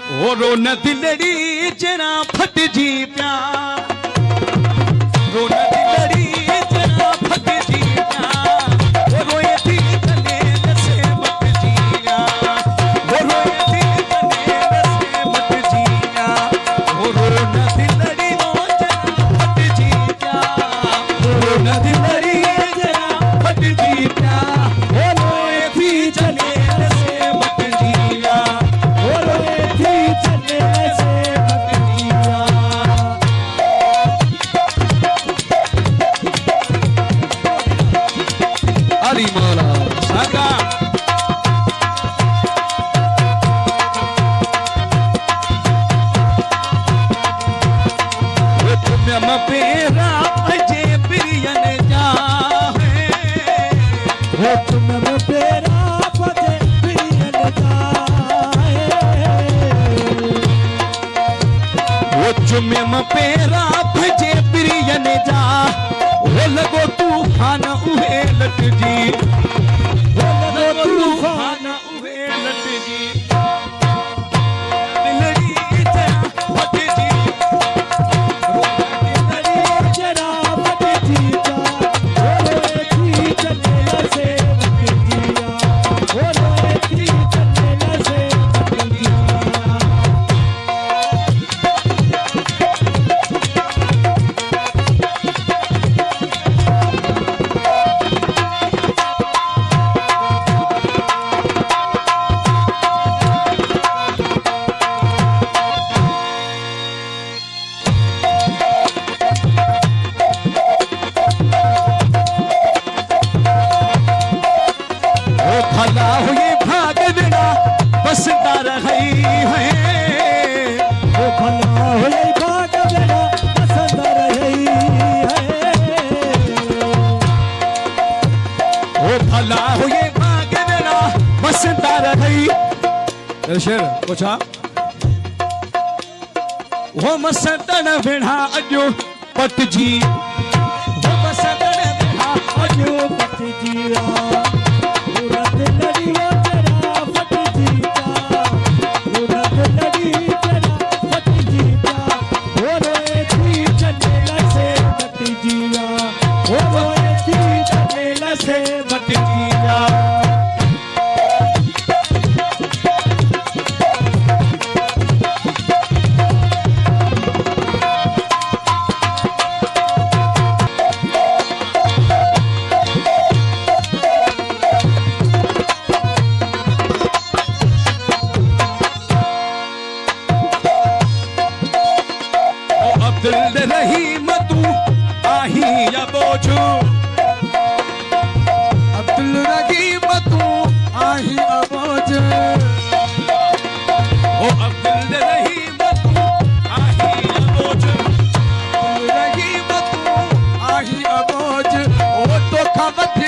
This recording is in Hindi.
रो न दिलड़ी जना फट जी प्या रो न दिलड़ी जना फट जी प्या रोए थी तने नसे मत जिया रोए थी तने नसे मत जिया रो न दिलड़ी जना फट जी प्या रो न दिलड़ी जना फट जी प्या रोए थी तने नसे मत जिया रोए थी तने नसे मत जिया। अली मौला साका तुम पेरा अजे प्रियन जा है तुम पेरा अजे प्रियन जा वो चुम्यम पेरा भजे प्रियन जा वो लगो तूफान उहे लट जी वो लगो तूफान उहे लट जी दिलड़ी जरा फट जी दिलड़ी जरा फट जी जा रोए थी चले से मत जिया रोए थी चले से मत जिया। भला हुए भाग बिना बसता रही है वो भला हुए भाग बिना बसता रही है वो भला हुए भाग बिना बसता रही शेर पूछा वो मसतन बिना अजो पट जी वो मसतन बिना अजो पट जिया से मत जिया। अब्दुल रहीम तू आही या बोझू अब्दुल रहीम तू आही अबोझ ओ अब्दुल रहीम तू आही अबोझ अब्दुल रहीम तू आही अबोझ ओ तो खबत